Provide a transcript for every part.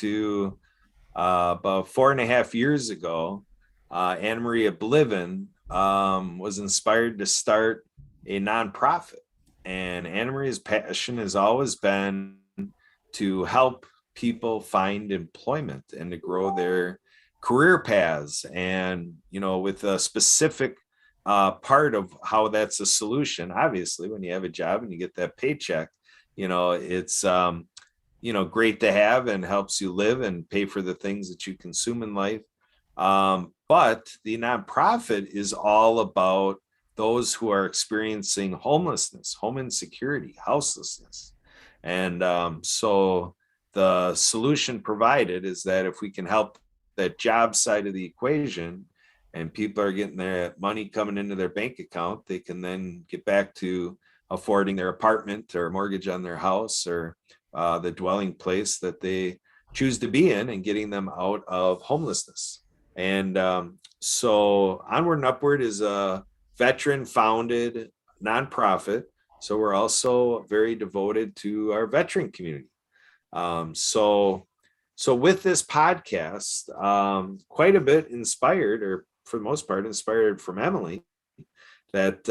to about 4.5 years ago, Anna Maria Bliven was inspired to start a nonprofit. And Anna Maria's passion has always been to help people find employment and to grow their career paths. And, with a specific part of how that's a solution, obviously, when you have a job and you get that paycheck, it's, great to have and helps you live and pay for the things that you consume in life. But the nonprofit is all about those who are experiencing homelessness, home insecurity, houselessness. And so the solution provided is that if we can help that job side of the equation and people are getting their money coming into their bank account, they can then get back to affording their apartment or mortgage on their house or the dwelling place that they choose to be in and getting them out of homelessness. And so Onward and Upward is a veteran founded nonprofit. So we're also very devoted to our veteran community. So with this podcast, quite a bit inspired, or for the most part, inspired from Emily, that,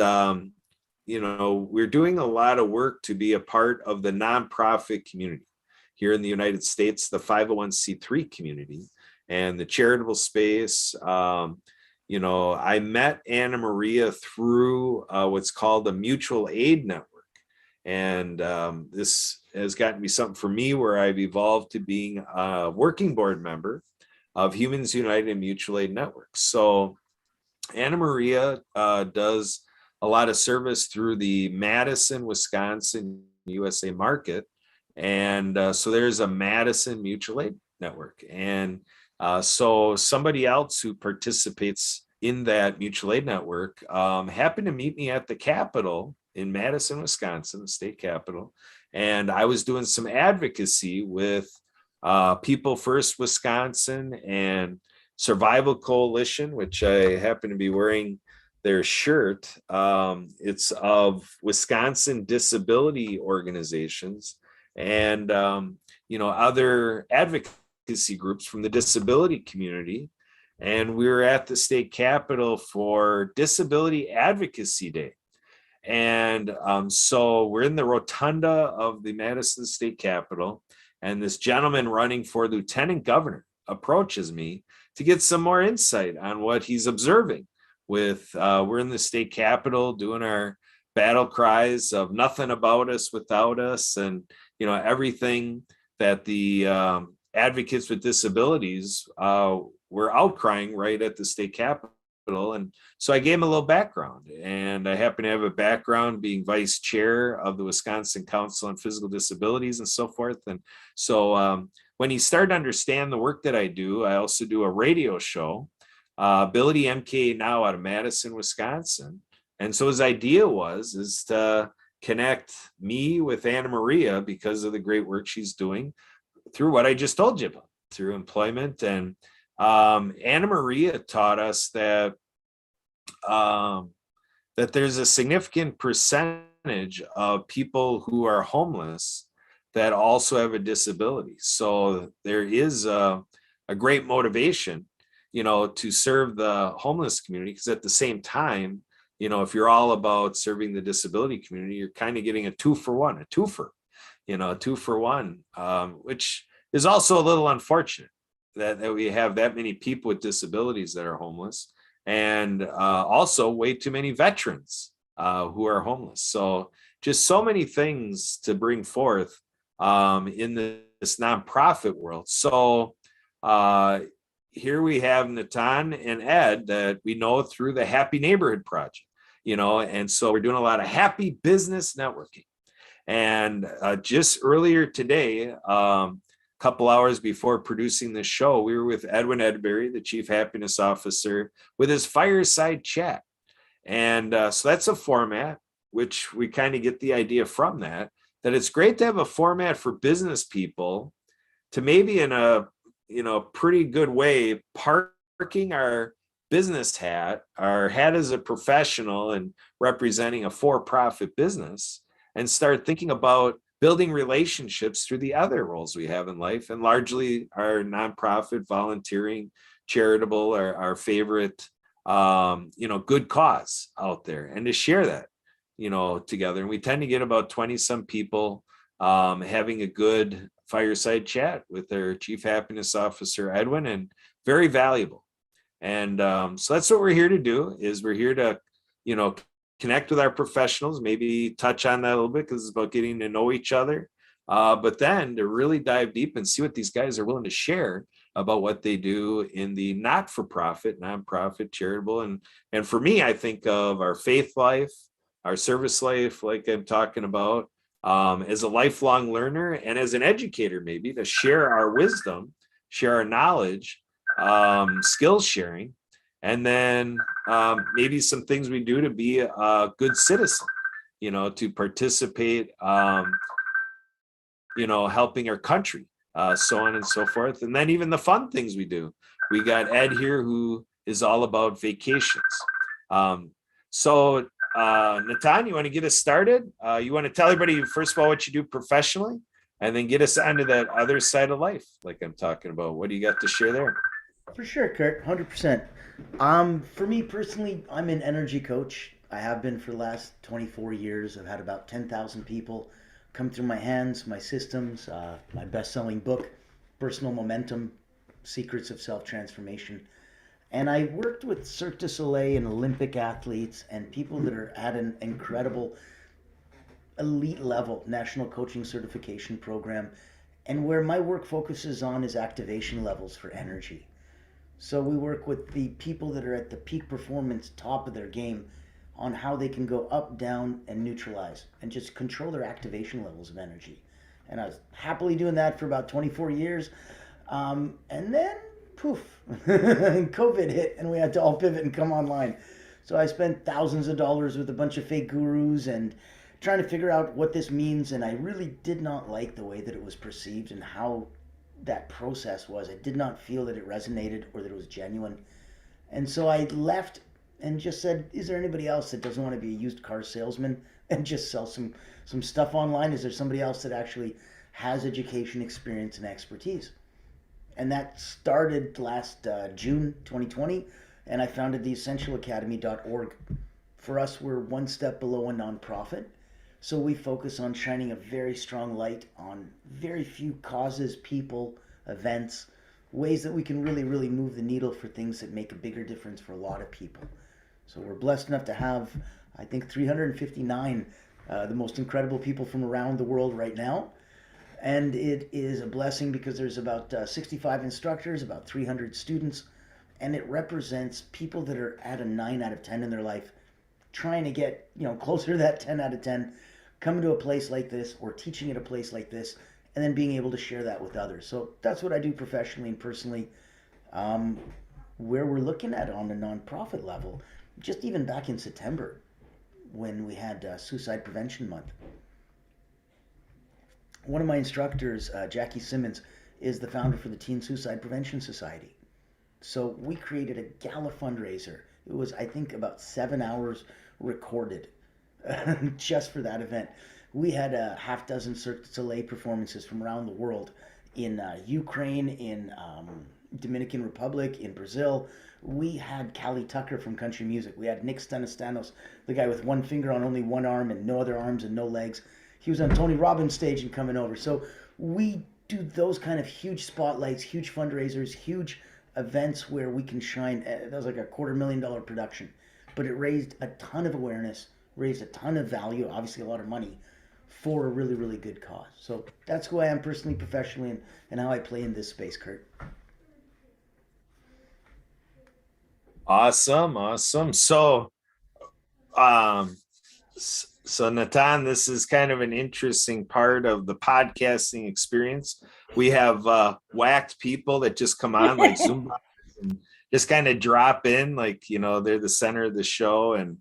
we're doing a lot of work to be a part of the nonprofit community here in the United States, the 501c3 community and the charitable space. I met Anna Maria through what's called a mutual aid network. And this has gotten to be something for me where I've evolved to being a working board member of Humans United and Mutual Aid Network. So Anna Maria does a lot of service through the Madison, Wisconsin, USA market. And so there's a Madison Mutual Aid Network. And so somebody else who participates in that mutual aid network happened to meet me at the Capitol in Madison, Wisconsin, the state capitol. And I was doing some advocacy with People First Wisconsin and Survival Coalition, which I happen to be wearing their shirt. It's of Wisconsin disability organizations and, other advocacy groups from the disability community. And we were at the state capitol for Disability Advocacy Day. And so we're in the rotunda of the Madison State Capitol, and this gentleman running for lieutenant governor approaches me to get some more insight on what he's observing with, we're in the state capitol doing our battle cries of nothing about us without us, and, everything that the advocates with disabilities were outcrying right at the state capitol. And so I gave him a little background, and I happen to have a background being vice chair of the Wisconsin Council on Physical Disabilities and so forth. And so when he started to understand the work that I do, I also do a radio show, Ability MK Now, out of Madison, Wisconsin. And so his idea is to connect me with Anna Maria because of the great work she's doing through what I just told you about, through employment. And Anna Maria taught us that there's a significant percentage of people who are homeless that also have a disability. So there is a great motivation, to serve the homeless community, because at the same time, if you're all about serving the disability community, you're kind of getting a two for one, which is also a little unfortunate that we have that many people with disabilities that are homeless, and also way too many veterans who are homeless. So just so many things to bring forth in this nonprofit world. So here we have Natan and Ed that we know through the Happy Neighborhood Project, and so we're doing a lot of happy business networking. And just earlier today, couple hours before producing this show, we were with Edwin Edbury, the Chief Happiness Officer, with his fireside chat. And so that's a format, which we kind of get the idea from that it's great to have a format for business people to maybe in a, pretty good way, parking our business hat, our hat as a professional and representing a for-profit business, and start thinking about building relationships through the other roles we have in life, and largely our nonprofit, volunteering, charitable, our favorite, good cause out there, and to share that, together. And we tend to get about 20 some people having a good fireside chat with their Chief Happiness Officer, Edwin, and very valuable. And so that's what we're here to do, is we're here to, connect with our professionals, maybe touch on that a little bit, because it's about getting to know each other. But then to really dive deep and see what these guys are willing to share about what they do in the not-for-profit, nonprofit, charitable. And for me, I think of our faith life, our service life, like I'm talking about, as a lifelong learner and as an educator, maybe to share our wisdom, share our knowledge, skills sharing, and then maybe some things we do to be a good citizen, to participate, helping our country, so on and so forth. And then even the fun things we do. We got Ed here, who is all about vacations. So Natan, you want to get us started? You want to tell everybody, first of all, what you do professionally, and then get us onto that other side of life, like I'm talking about. What do you got to share there? For sure, Kurt, 100%. For me personally, I'm an energy coach. I have been for the last 24 years. I've had about 10,000 people come through my hands, my systems, my best-selling book, Personal Momentum, Secrets of Self-Transformation. And I worked with Cirque du Soleil and Olympic athletes and people that are at an incredible elite level national coaching certification program. And where my work focuses on is activation levels for energy. So we work with the people that are at the peak performance, top of their game, on how they can go up, down, and neutralize, and just control their activation levels of energy. And I was happily doing that for about 24 years. And then, poof, COVID hit, and we had to all pivot and come online. So I spent thousands of dollars with a bunch of fake gurus and trying to figure out what this means. And I really did not like the way that it was perceived and how that process was. I did not feel that it resonated or that it was genuine. And so I left and just said, is there anybody else that doesn't want to be a used car salesman and just sell some stuff online? Is there somebody else that actually has education, experience, and expertise? And that started last June 2020, and I founded the essentialacademy.org. For us, we're one step below a nonprofit. So we focus on shining a very strong light on very few causes, people, events, ways that we can really, really move the needle for things that make a bigger difference for a lot of people. So we're blessed enough to have, I think, 359, the most incredible people from around the world right now. And it is a blessing because there's about 65 instructors, about 300 students, and it represents people that are at a 9 out of 10 in their life, trying to get closer to that 10 out of 10, coming to a place like this or teaching at a place like this, and then being able to share that with others. So that's what I do professionally and personally. Where we're looking at on a nonprofit level, just even back in September when we had Suicide Prevention Month. One of my instructors, Jackie Simmons, is the founder for the Teen Suicide Prevention Society. So we created a gala fundraiser. It was, I think, about 7 hours recorded just for that event. We had a half dozen Cirque du Soleil performances from around the world in Ukraine, in Dominican Republic, in Brazil. We had Callie Tucker from country music. We had Nick Stanistanos, the guy with one finger on only one arm and no other arms and no legs. He was on Tony Robbins' stage and coming over. So we do those kind of huge spotlights, huge fundraisers, huge events where we can shine. That was like a $250,000 production, but it raised a ton of awareness, raised a ton of value, obviously a lot of money, for a really, really good cause. So that's who I am personally, professionally, and how I play in this space, Kurt. Awesome. So Natan, this is kind of an interesting part of the podcasting experience. We have whacked people that just come on like Zoom and just kind of drop in, like, they're the center of the show and,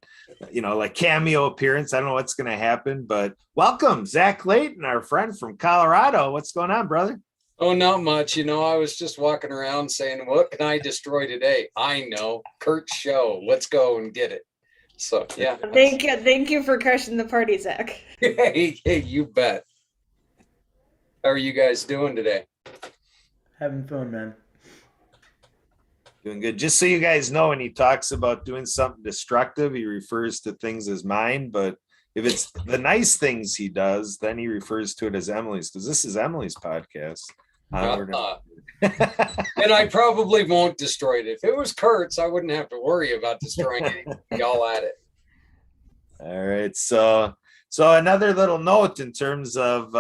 like cameo appearance. I don't know what's going to happen, but welcome, Zach Clayton, our friend from Colorado. What's going on, brother? Oh, not much. I was just walking around saying, what can I destroy today? I know, Kurt's show. Let's go and get it. So, yeah. Thank you for crushing the party, Zach. Hey, you bet. How are you guys doing today? Having fun, man. Doing good. Just so you guys know, when he talks about doing something destructive, he refers to things as mine. But if it's the nice things he does, then he refers to it as Emily's, because this is Emily's podcast. Onward. Uh, and I probably won't destroy it. If it was Kurt's, I wouldn't have to worry about destroying it. Y'all at it. All right. So another little note in terms of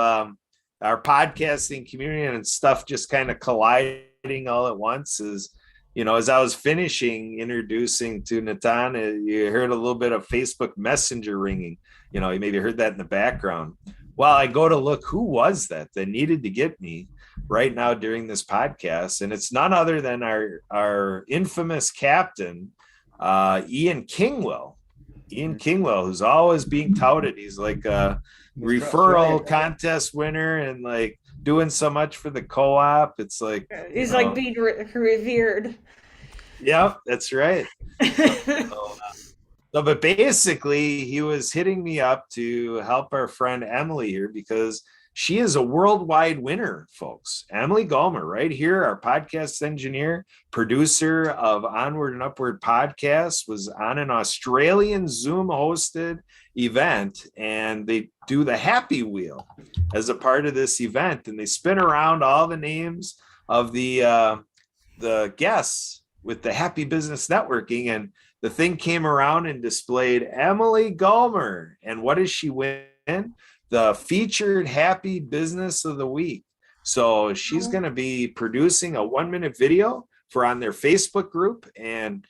our podcasting community and stuff just kind of colliding all at once is, as I was finishing introducing to Natan, you heard a little bit of Facebook Messenger ringing. You maybe heard that in the background. Well, I go to look, who was that needed to get me right now during this podcast? And it's none other than our infamous captain, Ian Kingwell. Ian Kingwell, who's always being touted. He's like a referral contest winner and like doing so much for the co-op. It's like he's like being revered. Yep, that's right. But basically, he was hitting me up to help our friend Emily here because she is a worldwide winner, folks. Emily Gallmer, right here, our podcast engineer, producer of Onward and Upward podcast, was on an Australian Zoom hosted event, and they do the Happy Wheel as a part of this event, and they spin around all the names of the guests with the Happy Business Networking, and the thing came around and displayed Emily Gallmer. And what does she win? The featured Happy Business of the Week. So she's going to be producing a 1-minute video for on their Facebook group, and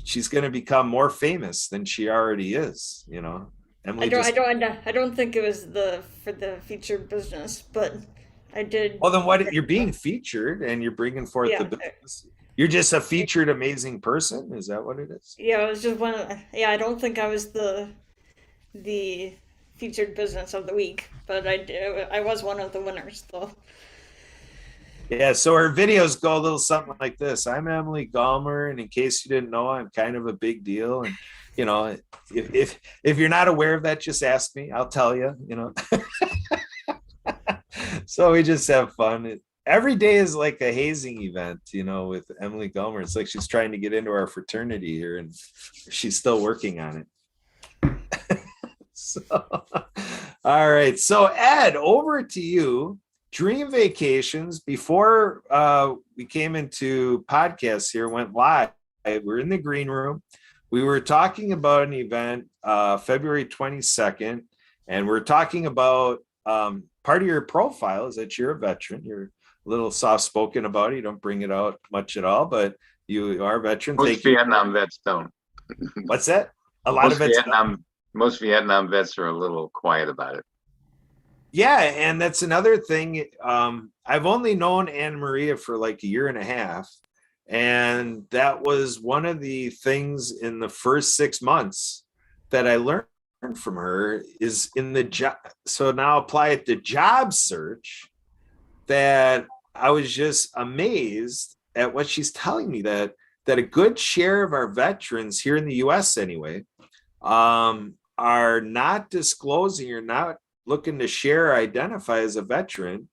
she's going to become more famous than she already is. Emily. I don't think it was for the featured business, but I did. Well, then what? You're being featured, and you're bringing forth the business. You're just a featured amazing person. Is that what it is? Yeah, it was just one. I don't think I was the featured business of the week, but I was one of the winners though. Yeah, so her videos go a little something like this. I'm Emily Gallmer, and in case you didn't know, I'm kind of a big deal. And if you're not aware of that, just ask me. I'll tell you. So we just have fun. Every day is like a hazing event, with Emily Gallmer. It's like she's trying to get into our fraternity here, and she's still working on it. So, all right. So Ed, over to you. Dream Vacations, before we came into podcasts here, went live. We're in the green room. We were talking about an event February 22nd, and we're talking about part of your profile is that you're a veteran. You're a little soft-spoken about it. You don't bring it out much at all, but you are a veteran. Most Vietnam vets don't. What's that? Most Vietnam vets are a little quiet about it. Yeah, and that's another thing. I've only known Anna Maria for like a year and a half, and that was one of the things in the first 6 months that I learned from her is in the job. So now apply it to job search, that I was just amazed at what she's telling me, that a good share of our veterans here in the US anyway, are not disclosing or not looking to share or identify as a veteran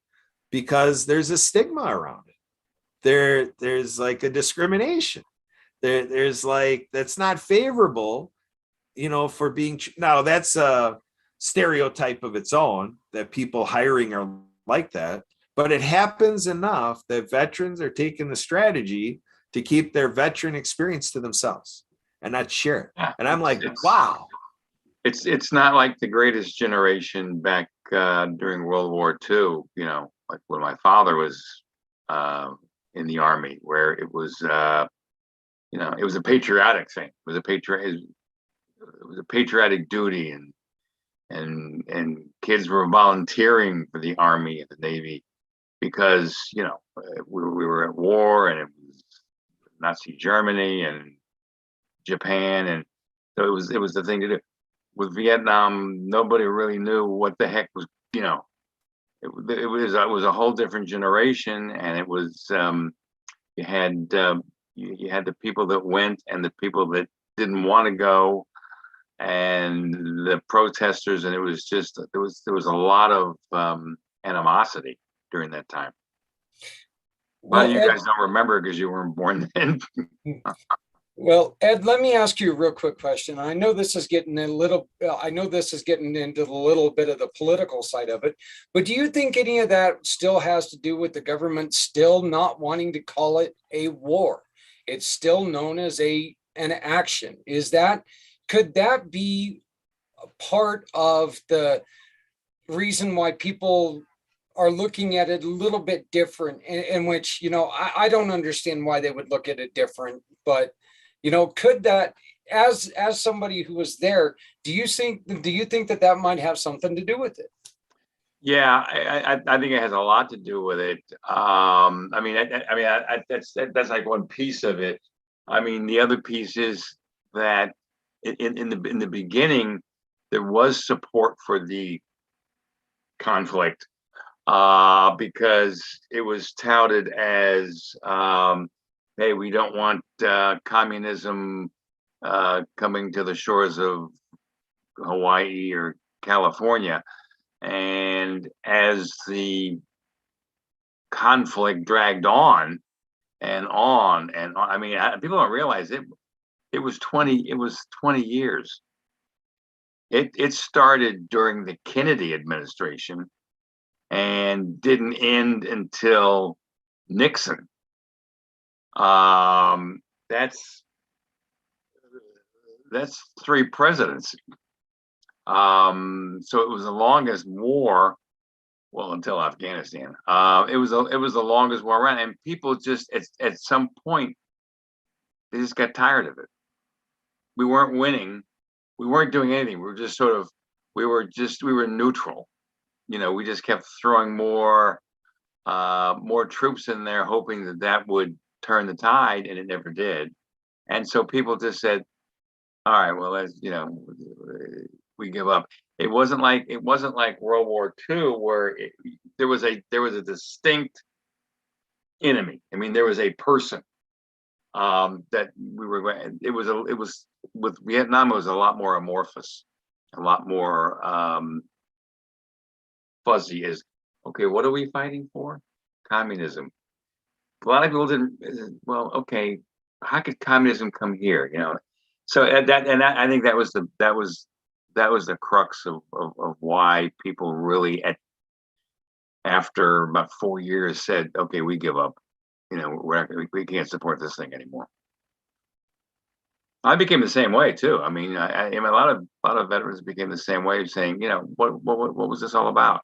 because there's a stigma around it. There's like a discrimination. There's like, that's not favorable, for being, now that's a stereotype of its own that people hiring are like that, but it happens enough that veterans are taking the strategy to keep their veteran experience to themselves and not share it. Yeah, and I'm like, wow. It's not like the Greatest Generation back during World War II, like when my father was in the Army, where it was, it was a patriotic thing. It was a patriotic duty, and kids were volunteering for the Army and the Navy because, we were at war, and it was Nazi Germany and Japan, and so it was the thing to do. With Vietnam, nobody really knew what the heck was, it was a whole different generation, and it was you had the people that went and the people that didn't want to go, and the protesters, and it was just there was a lot of animosity during that time. A lot Well, of you Ed, guys don't remember because you weren't born then. well, Ed, let me ask you a real quick question. I know this is getting a little, I know this is getting into the little bit of the political side of it, but do you think any of that still has to do with the government still not wanting to call it a war? It's still known as an action. Could that be a part of the reason why people are looking at it a little bit different, in which, I don't understand why they would look at it different, but could that, as somebody who was there, do you think that might have something to do with it? Yeah, I think it has a lot to do with it. That's like one piece of it. I mean, the other piece is that in the beginning, there was support for the conflict because it was touted as, hey, we don't want communism coming to the shores of Hawaii or California. And as the conflict dragged on and on and on, I mean, people don't realize it. It was 20 years. It started during the Kennedy administration and didn't end until Nixon. That's 3 presidents. So it was the longest war, well, until Afghanistan. It was the longest war around, and people just at some point they just got tired of it. We weren't winning, we weren't doing anything. We were neutral. We just kept throwing more troops in there, hoping that would turn the tide, and it never did. And so people just said, all right, well, we give up. It wasn't like World War II, where there was a distinct enemy. I mean, there was a person that we were. It was with Vietnam. It was a lot more amorphous, a lot more fuzzy. Is okay. What are we fighting for? Communism. A lot of people didn't. Well, okay. How could communism come here? So I think that was the crux of why people really, after about 4 years, said, okay, we give up. We can't support this thing anymore. I became the same way too. I mean, a lot of veterans became the same way, saying, what was this all about?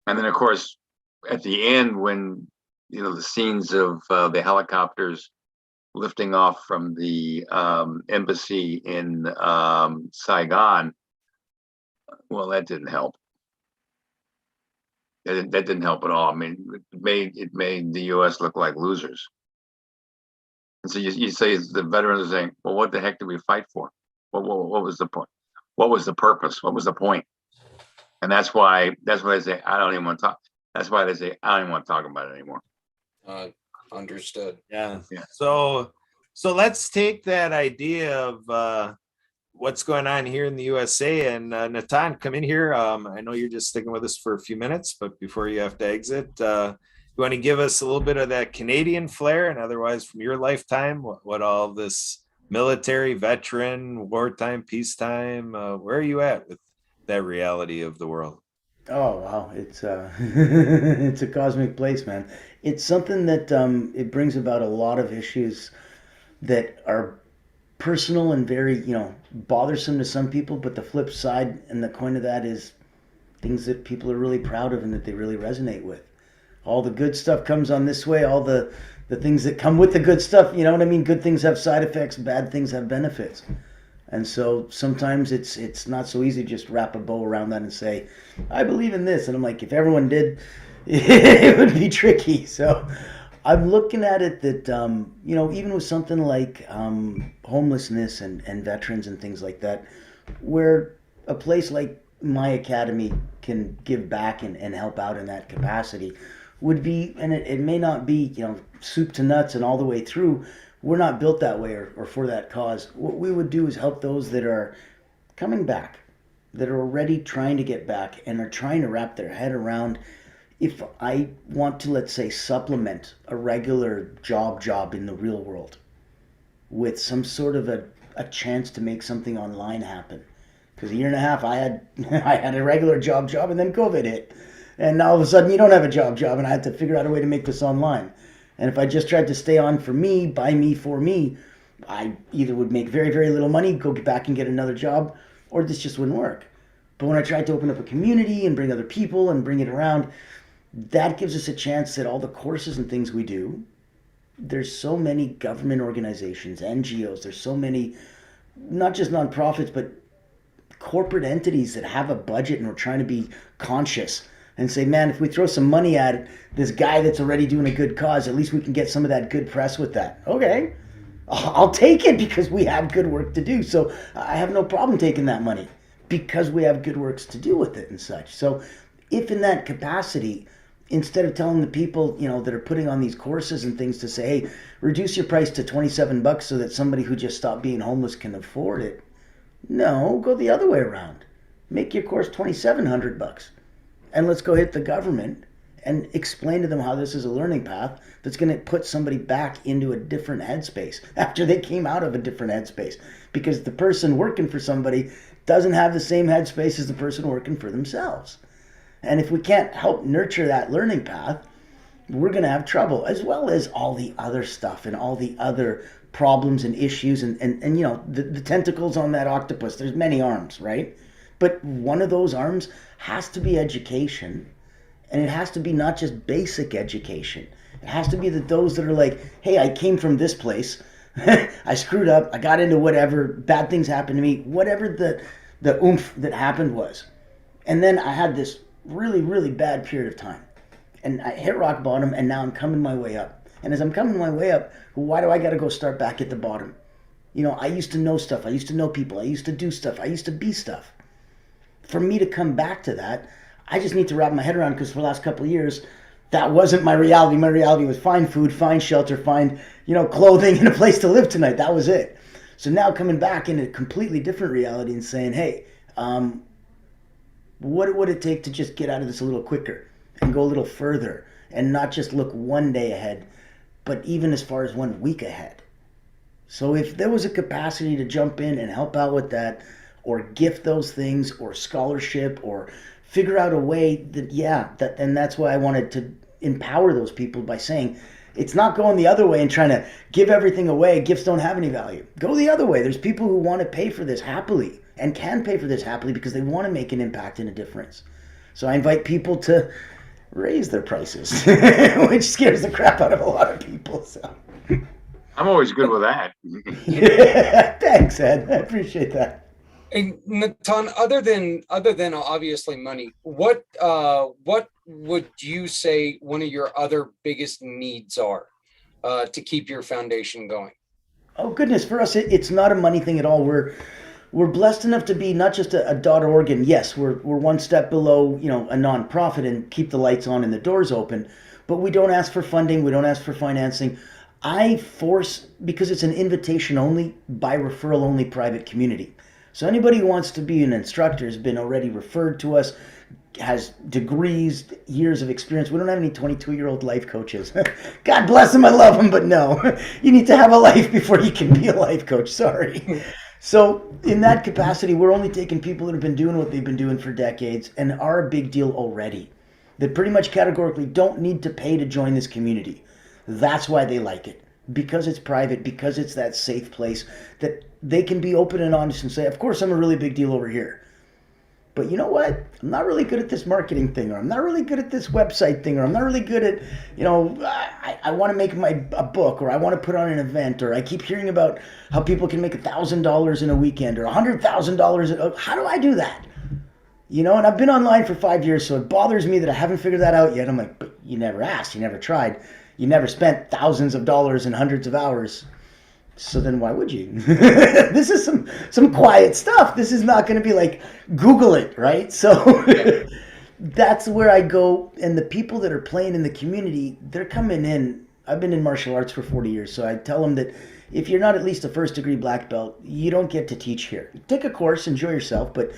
And then, of course, at the end, when the scenes of the helicopters lifting off from the embassy in Saigon, well, that didn't help. That didn't help at all. I mean, it made the U.S. look like losers. And so you say the veterans are saying, well, what the heck did we fight for? What was the point? What was the purpose? What was the point? And that's why they say, I don't even want to talk. That's why they say, I don't even want to talk about it anymore. Understood. Yeah. So let's take that idea of what's going on here in the USA, and Natan, come in here. I know you're just sticking with us for a few minutes, but before you have to exit, you want to give us a little bit of that Canadian flair, and otherwise from your lifetime, what all this military, veteran, wartime, peacetime, where are you at with that reality of the world? Oh wow, it's it's a cosmic place, man. It's something that it brings about a lot of issues that are personal and very bothersome to some people. But the flip side and the coin of that is things that people are really proud of and that they really resonate with. All the good stuff comes on this way. All the things that come with the good stuff, you know what I mean? Good things have side effects. Bad things have benefits. And so sometimes it's not so easy to just wrap a bow around that and say, I believe in this. And I'm like, if everyone did, it would be tricky. So I'm looking at it that, even with something like homelessness and veterans and things like that, where a place like my academy can give back and help out in that capacity would be, and it may not be, soup to nuts and all the way through. We're not built that way or for that cause. What we would do is help those that are coming back, that are already trying to get back and are trying to wrap their head around, if I want to, let's say, supplement a regular job in the real world with some sort of a chance to make something online happen. Because a year and a half I had I had a regular job and then COVID hit. And now all of a sudden you don't have a job and I had to figure out a way to make this online. And if I just tried to stay on for me, by me, for me, I either would make very, very little money, go back and get another job, or this just wouldn't work. But when I tried to open up a community and bring other people and bring it around, that gives us a chance that all the courses and things we do, there's so many government organizations, NGOs, there's so many, not just nonprofits, but corporate entities that have a budget and are trying to be conscious and say, man, if we throw some money at it, this guy that's already doing a good cause, at least we can get some of that good press with that. Okay, I'll take it because we have good work to do. So I have no problem taking that money because we have good works to do with it and such. So if in that capacity, instead of telling the people, that are putting on these courses and things to say, hey, reduce your price to $27 so that somebody who just stopped being homeless can afford it. No, go the other way around. Make your course $2,700 and let's go hit the government and explain to them how this is a learning path that's going to put somebody back into a different headspace after they came out of a different headspace, because the person working for somebody doesn't have the same headspace as the person working for themselves. And if we can't help nurture that learning path, we're going to have trouble, as well as all the other stuff and all the other problems and issues and the tentacles on that octopus. There's many arms, right? But one of those arms has to be education, and it has to be not just basic education. It has to be those that are like, hey, I came from this place, I screwed up, I got into whatever, bad things happened to me, whatever the oomph that happened was. And then I had this really, really bad period of time. And I hit rock bottom, and now I'm coming my way up. And as I'm coming my way up, why do I got to go start back at the bottom? I used to know stuff. I used to know people. I used to do stuff. I used to be stuff. For me to come back to that, I just need to wrap my head around, because for the last couple of years, that wasn't my reality. My reality was find food, find shelter, find, clothing and a place to live tonight. That was it. So now coming back in a completely different reality and saying, hey, what would it take to just get out of this a little quicker and go a little further and not just look one day ahead, but even as far as 1 week ahead? So if there was a capacity to jump in and help out with that, or gift those things, or scholarship, or figure out a way and that's why I wanted to empower those people by saying, it's not going the other way and trying to give everything away. Gifts don't have any value. Go the other way. There's people who want to pay for this happily and can pay for this happily because they want to make an impact and a difference. So I invite people to raise their prices, which scares the crap out of a lot of people. So I'm always good with that. Thanks, Ed. I appreciate that. And Natan, other than obviously money, what would you say one of your other biggest needs are to keep your foundation going? Oh goodness, for us, it's not a money thing at all. We're blessed enough to be not just a .org, and yes, we're one step below, a nonprofit and keep the lights on and the doors open, but we don't ask for funding, we don't ask for financing. I force, because it's an invitation only, by referral only private community. So anybody who wants to be an instructor has been already referred to us, has degrees, years of experience. We don't have any 22-year-old life coaches. God bless them, I love them, but no. You need to have a life before you can be a life coach, sorry. So in that capacity, we're only taking people that have been doing what they've been doing for decades and are a big deal already, that pretty much categorically don't need to pay to join this community. That's why they like it. Because it's private, because it's that safe place that they can be open and honest and say, of course, I'm a really big deal over here. But you know what? I'm not really good at this marketing thing, or I'm not really good at this website thing, or I'm not really good at, I want to make a book, or I want to put on an event, or I keep hearing about how people can make $1,000 in a weekend, or $100,000. How do I do that? And I've been online for 5 years, so it bothers me that I haven't figured that out yet. I'm like, but you never asked, you never tried. You never spent thousands of dollars and hundreds of hours. So then why would you? This is some quiet stuff. This is not going to be like, Google it, right? So that's where I go. And the people that are playing in the community, they're coming in. I've been in martial arts for 40 years. So I tell them that if you're not at least a first degree black belt, you don't get to teach here. Take a course, enjoy yourself. But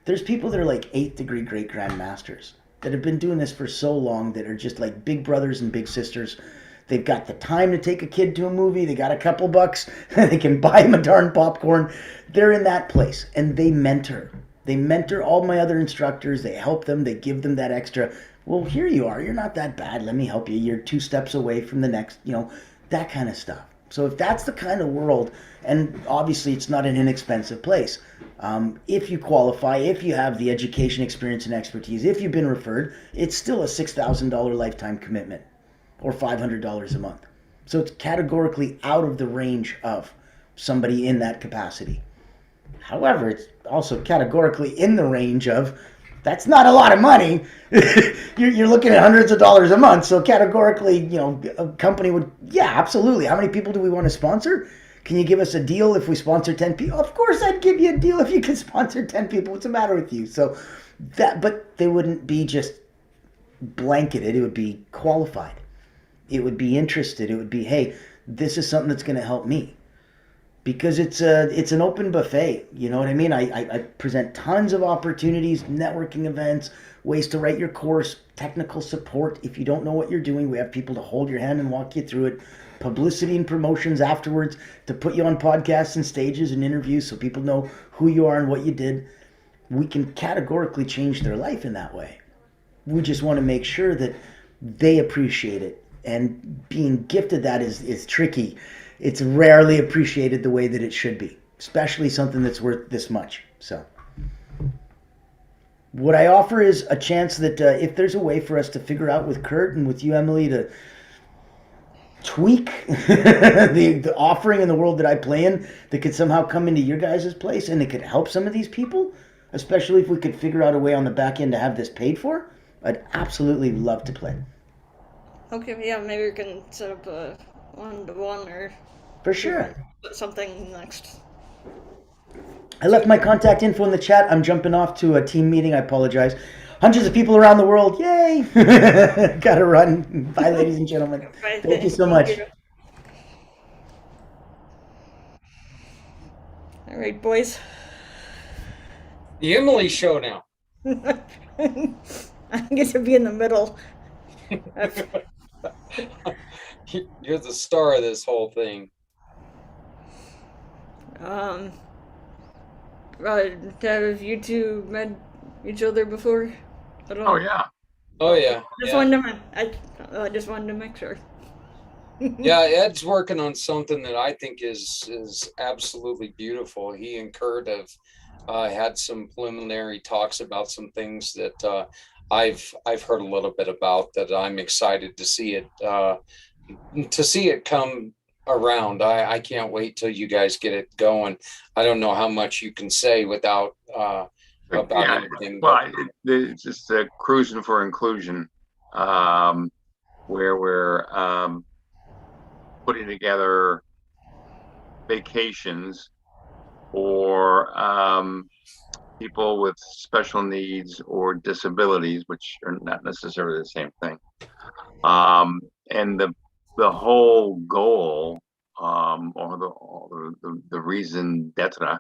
There's people that are like 8th degree great grandmasters that have been doing this for so long that are just like big brothers and big sisters. They've got the time to take a kid to a movie. They got a couple bucks. They can buy him a darn popcorn. They're in that place, and they mentor. They mentor all my other instructors. They help them. They give them that extra. Well, here you are. You're not that bad. Let me help you. You're 2 steps away from the next, that kind of stuff. So if that's the kind of world, and obviously it's not an inexpensive place, if you qualify, if you have the education, experience, and expertise, if you've been referred, it's still a $6,000 lifetime commitment or $500 a month. So it's categorically out of the range of somebody in that capacity. However, it's also categorically in the range of that's not a lot of money. You're looking at hundreds of dollars a month. So categorically, a company would, yeah, absolutely. How many people do we want to sponsor? Can you give us a deal if we sponsor 10 people? Of course, I'd give you a deal if you could sponsor 10 people. What's the matter with you? So but they wouldn't be just blanketed. It would be qualified. It would be interested. It would be, hey, this is something that's going to help me. Because it's an open buffet, you know what I mean? I present tons of opportunities, networking events, ways to write your course, technical support. If you don't know what you're doing, we have people to hold your hand and walk you through it. Publicity and promotions afterwards to put you on podcasts and stages and interviews so people know who you are and what you did. We can categorically change their life in that way. We just want to make sure that they appreciate it. And being gifted that is tricky. It's rarely appreciated the way that it should be, especially something that's worth this much. So what I offer is a chance that if there's a way for us to figure out with Kurt and with you, Emily, to tweak the offering in the world that I play in that could somehow come into your guys' place and it could help some of these people, especially if we could figure out a way on the back end to have this paid for, I'd absolutely love to play. Okay, yeah, maybe we can set up a 1-to-1 or For sure. something next. I left my contact info in the chat. I'm jumping off to a team meeting. I apologize. Hundreds of people around the world. Yay! Gotta run. Bye, ladies and gentlemen. Bye. Thank you so much. All right, boys. The Emily show now. I get to be in the middle. You're the star of this whole thing. Have you two met each other before? Oh yeah. Oh yeah. I just wanted to make sure. Yeah, Ed's working on something that I think is absolutely beautiful. He and Kurt have had some preliminary talks about some things that I've heard a little bit about that I'm excited to see it come around. I can't wait till you guys get it going. I don't know how much you can say without about anything. Well, it's just cruising for inclusion, where we're putting together vacations for people with special needs or disabilities, which are not necessarily the same thing. And the whole goal, or the reason d'etre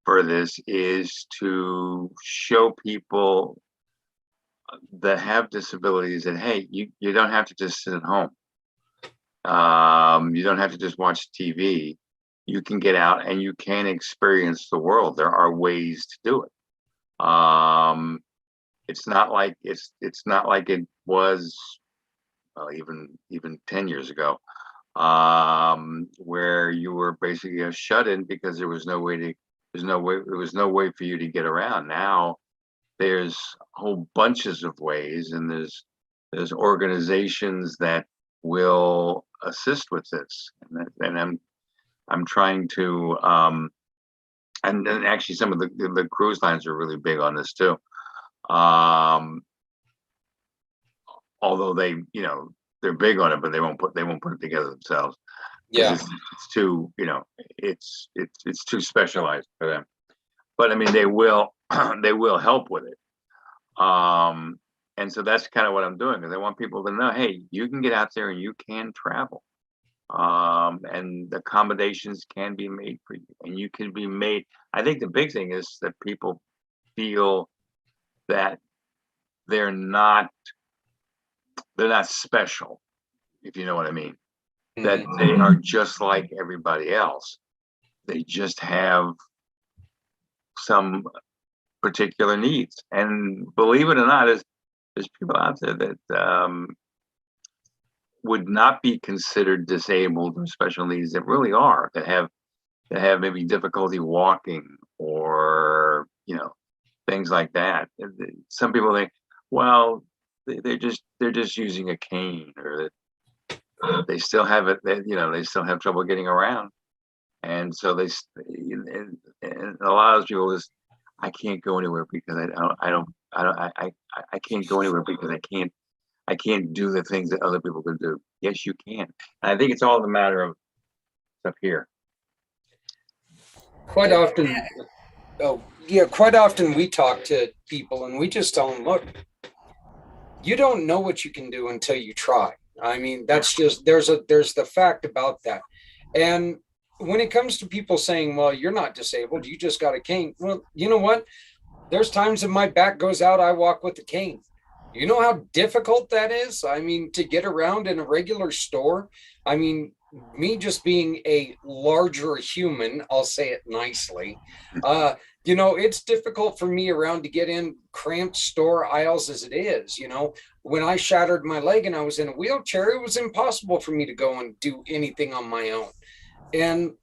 for this is to show people that have disabilities that, hey, you don't have to just sit at home. You don't have to just watch TV. You can get out and you can experience the world. There are ways to do it. It's not like it was even 10 years ago, where you were basically a shut-in because there was no way for you to get around. Now there's whole bunches of ways, and there's organizations that will assist with this, and I'm trying to and then actually some of the cruise lines are really big on this too. Although they're big on it, but they won't put it together themselves. Yeah, it's too it's too specialized for them. But I mean, they will help with it. And so that's kind of what I'm doing, because I want people to know, hey, you can get out there and you can travel. And accommodations can be made for you, and you can be made. I think the big thing is that people feel that they're not special, if you know what I mean. That they are just like everybody else. They just have some particular needs. And believe it or not, there's people out there that would not be considered disabled or special needs that really are, that have maybe difficulty walking or, you know, things like that. Some people think, well, they're just using a cane, or they still have it. They still have trouble getting around, and so and a lot of people is, I can't go anywhere because I can't go anywhere because I can't do the things that other people can do. Yes, you can. And I think it's all the matter of up here. Quite often, quite often we talk to people and we just tell them, look, you don't know what you can do until you try. I mean, that's just, there's the fact about that. And when it comes to people saying, well, you're not disabled, you just got a cane. Well, you know what? There's times that my back goes out, I walk with a cane. You know how difficult that is? I mean, to get around in a regular store. I mean, me just being a larger human, I'll say it nicely, it's difficult for me around to get in cramped store aisles as it is. When I shattered my leg and I was in a wheelchair, it was impossible for me to go and do anything on my own. And,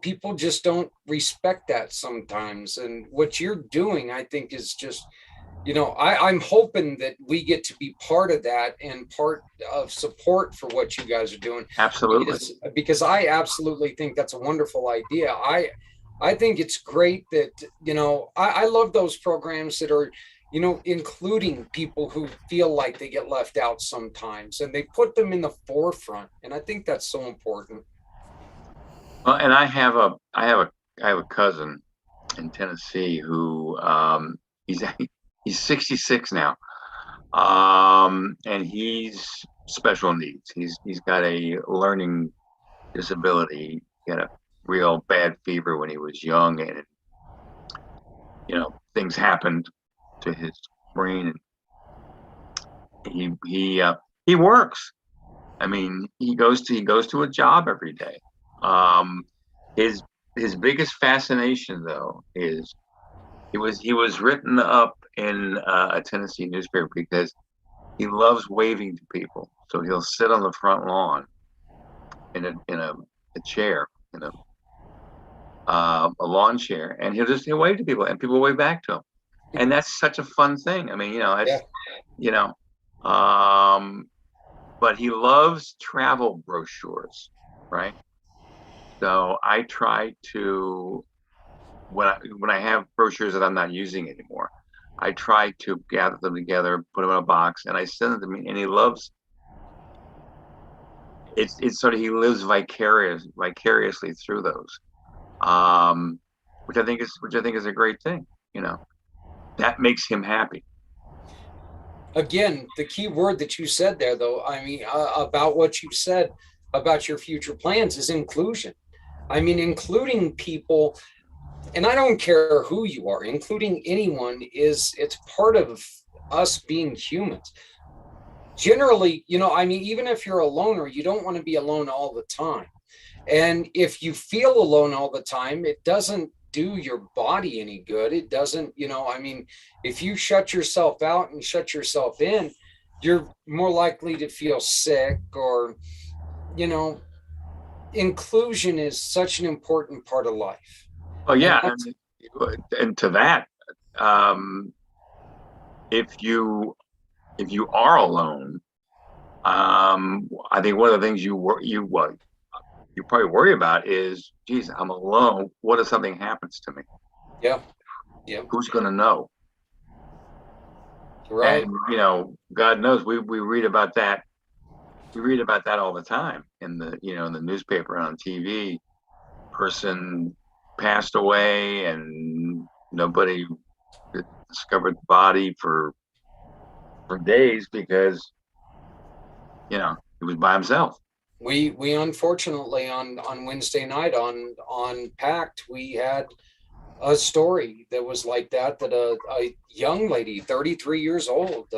people just don't respect that sometimes. And what you're doing, I think, is just, I'm hoping that we get to be part of that and part of support for what you guys are doing. Absolutely. Because I absolutely think that's a wonderful idea. I think it's great that, I love those programs that are, including people who feel like they get left out sometimes, and they put them in the forefront. And I think that's so important. Well, and I have a cousin in Tennessee who he's 66 now, and he's special needs. He's got a learning disability. He had a real bad fever when he was young, and things happened to his brain, and he works. I mean, he goes to a job every day. His biggest fascination, though, is he was written up in a Tennessee newspaper because he loves waving to people. So he'll sit on the front lawn in a chair, a lawn chair, and he'll wave to people, and people wave back to him. And that's such a fun thing. I mean, but he loves travel brochures, right? So I try to, when I have brochures that I'm not using anymore, I try to gather them together, put them in a box, and I send them to him. And he loves it's sort of, he lives vicariously through those, which I think is a great thing. That makes him happy. Again, the key word that you said there, though, I mean, about what you said about your future plans is inclusion. I mean, including people, and I don't care who you are, including anyone, it's part of us being humans. Generally, I mean, even if you're a loner, you don't want to be alone all the time. And if you feel alone all the time, it doesn't do your body any good. It doesn't, I mean, if you shut yourself out and shut yourself in, you're more likely to feel sick, or, inclusion is such an important part of life. Oh yeah. And to that, if you are alone, I think one of the things you probably worry about is, geez, I'm alone. What if something happens to me? Yeah. Who's going to know? Right. And God knows, we read about that. We read about that all the time in the newspaper and on TV. Person passed away and nobody discovered the body for days because he was by himself. We unfortunately on Wednesday night on Pact, we had a story that was like that, that a young lady, 33 years old,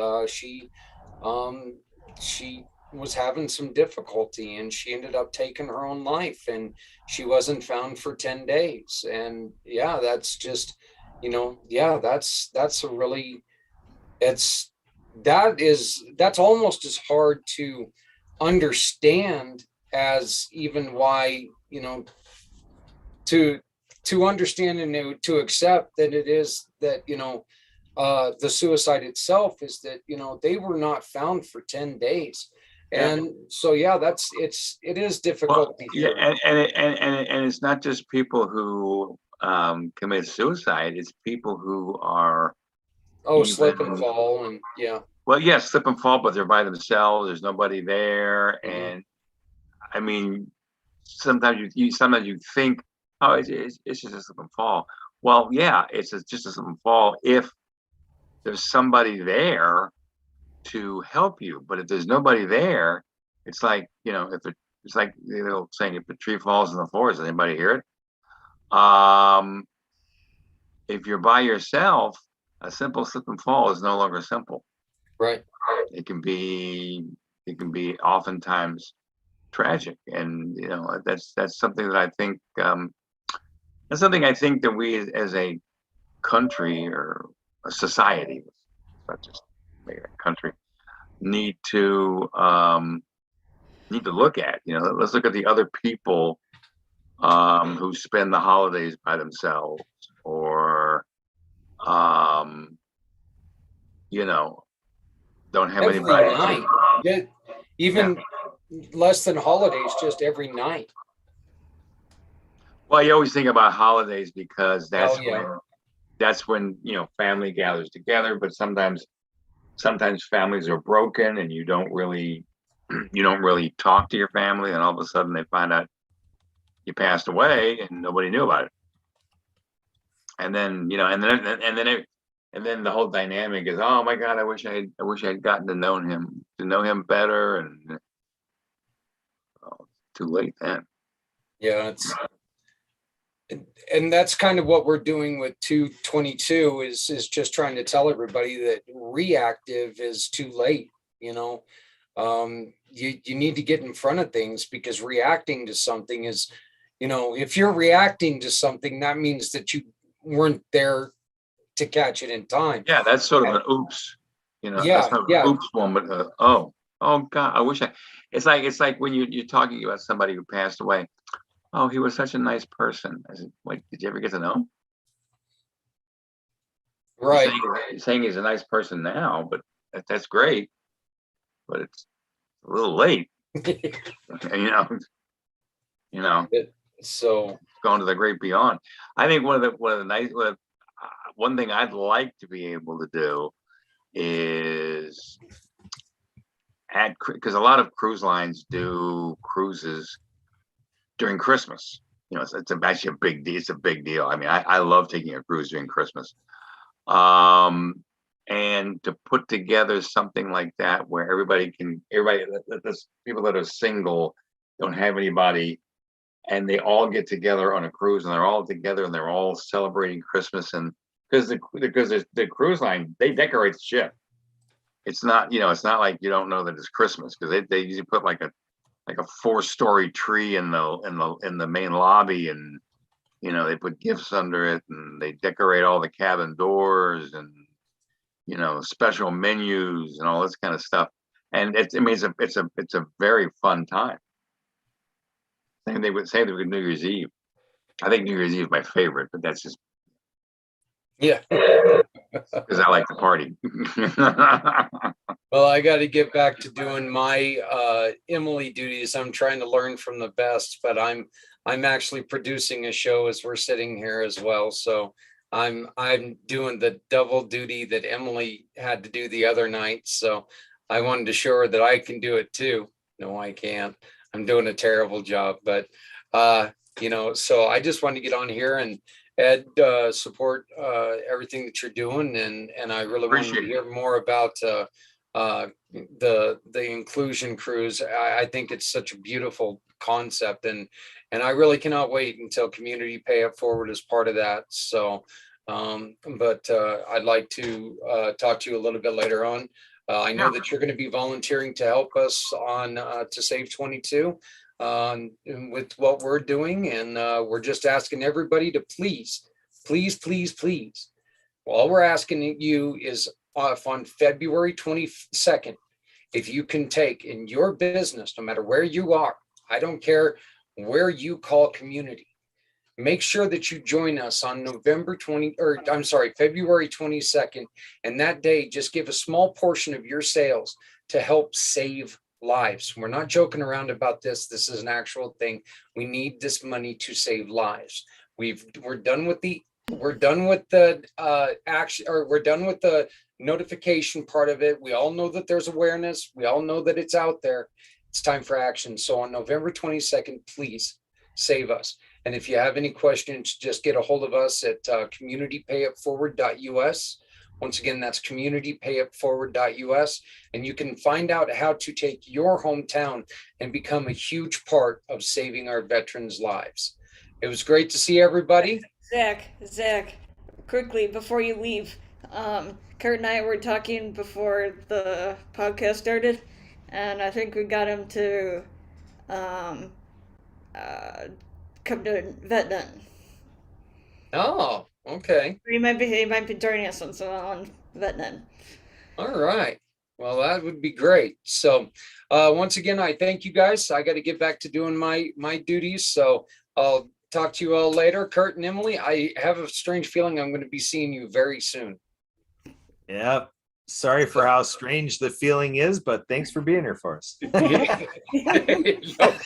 um, she was having some difficulty and she ended up taking her own life, and she wasn't found for 10 days. And yeah, that's just, yeah, that's a really, it's, that's almost as hard to understand as even why, to understand and to accept that it is that, the suicide itself is that, they were not found for 10 days. Yeah. And so yeah, it is difficult to Yeah, hear. and it's not just people who commit suicide. It's people who are Oh, slip and even, fall, and yeah. well, yes, slip and fall, but they're by themselves. There's nobody there, Mhm. and I mean, sometimes you think, oh, it's just a slip and fall. Well, yeah, just a slip and fall if there's somebody there to help you. But if there's nobody there, it's like, it's like saying, if a tree falls in the forest, does anybody hear it? If you're by yourself, a simple slip and fall is no longer simple. Right. It can be oftentimes tragic, and that's something that I think that we as a country or a society, not just maybe a country, need to look at. Let's look at the other people who spend the holidays by themselves, or um, you know, don't have Every anybody. night. Yeah, Yeah. even less than holidays, just every night. Well, you always think about holidays because Oh yeah. that's when family gathers together. But sometimes families are broken, and you don't really talk to your family, and all of a sudden they find out you passed away, and nobody knew about it. And then and then the whole dynamic is, oh my God, I wish I had gotten to know him better, and too late then. Yeah, and that's kind of what we're doing with 222, is just trying to tell everybody that reactive is too late. You need to get in front of things, because reacting to something is, if you're reacting to something, that means that you weren't there to catch it in time. Yeah, that's sort of an oops. That's Yeah, not an yeah. oops moment. Oh God, I wish I. It's like when you're talking about somebody who passed away. Oh, he was such a nice person. I said, wait, did you ever get to know him? Right. You're saying he's a nice person now, but that's great, but it's a little late. you know, So going to the great beyond. I think one thing I'd like to be able to do is because a lot of cruise lines do cruises during Christmas. It's actually a big deal. It's a big deal. I mean, I love taking a cruise during Christmas. And to put together something like that where the people that are single, don't have anybody, and they all get together on a cruise, and they're all together, and they're all celebrating Christmas. And because the cruise line, they decorate the ship. It's not like you don't know that it's Christmas, because they usually put like a 4-story tree in the main lobby, and they put gifts under it, and they decorate all the cabin doors, and special menus and all this kind of stuff. And it's a very fun time. Same they would say with New Year's Eve. I think New Year's Eve is my favorite, but that's just yeah. because I like to party. Well, I got to get back to doing my Emily duties. I'm trying to learn from the best, but I'm actually producing a show as we're sitting here as well. So I'm doing the double duty that Emily had to do the other night. So I wanted to show her that I can do it too. No, I can't. I'm doing a terrible job, but so I just wanted to get on here and Ed, support everything that you're doing, and I really wanted to Appreciate it. hear more about the inclusion cruise. I think it's such a beautiful concept, and I really cannot wait until Community Pay It Forward is part of that. So, but I'd like to talk to you a little bit later on. I know Yeah. that you're going to be volunteering to help us on to Save 22 with what we're doing, and we're just asking everybody to please, please, please, please. All we're asking you is on February 22nd, if you can take in your business, no matter where you are, I don't care where you call community, make sure that you join us on February 22nd. And that day, just give a small portion of your sales to help save lives. We're not joking around about this. This is an actual thing. We need this money to save lives. We're done with the action, or we're done with the notification part of it. We all know that there's awareness. We all know that it's out there. It's time for action. So on November 22nd, please save us. And if you have any questions, just get a hold of us at communitypayitforward.us. Once again, that's communitypayitforward.us. And you can find out how to take your hometown and become a huge part of saving our veterans' lives. It was great to see everybody. Zach, quickly before you leave, Kurt and I were talking before the podcast started, and I think we got him to come to VetNet. Oh, okay. He might be joining us on VetNet. All right. Well, that would be great. So once again, I thank you guys. I got to get back to doing my duties. So I'll talk to you all later. Kurt and Emily, I have a strange feeling I'm going to be seeing you very soon. Yep. Sorry for how strange the feeling is, but thanks for being here for us. No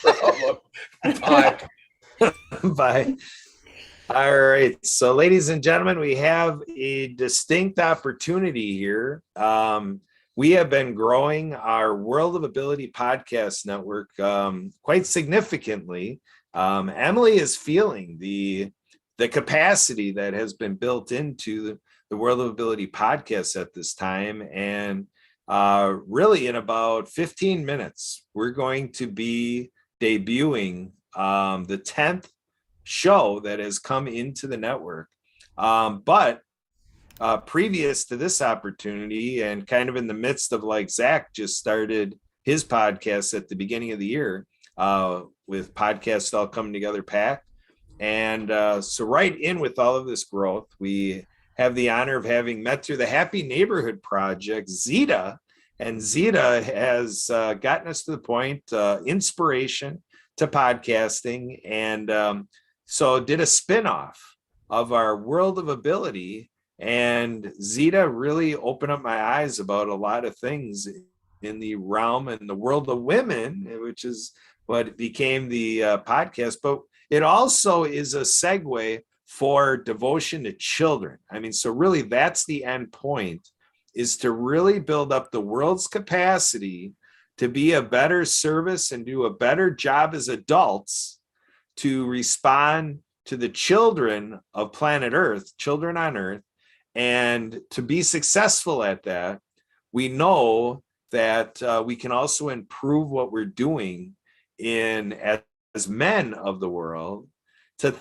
problem. Bye. Bye. All right. So, ladies and gentlemen, we have a distinct opportunity here. We have been growing our World of Ability podcast network quite significantly. Emily is feeling the capacity that has been built into the World of Ability podcast at this time. And really, in about 15 minutes, we're going to be debuting the 10th show that has come into the network. But previous to this opportunity, and kind of in the midst of, like, Zach just started his podcast at the beginning of the year, with Podcasts All Coming Together Pack. And so right in with all of this growth, we have the honor of having met through the Happy Neighborhood Project, Zita. And Zita has gotten us to the point, inspiration to podcasting. And so did a spinoff of our World of Ability. And Zita really opened up my eyes about a lot of things in the realm and the world of women, which is what became the podcast. But it also is a segue for devotion to children. I mean, so really that's the end point, is to really build up the world's capacity to be a better service and do a better job as adults to respond to the children of planet Earth, children on Earth. And to be successful at that, we know that we can also improve what we're doing as men of the world, to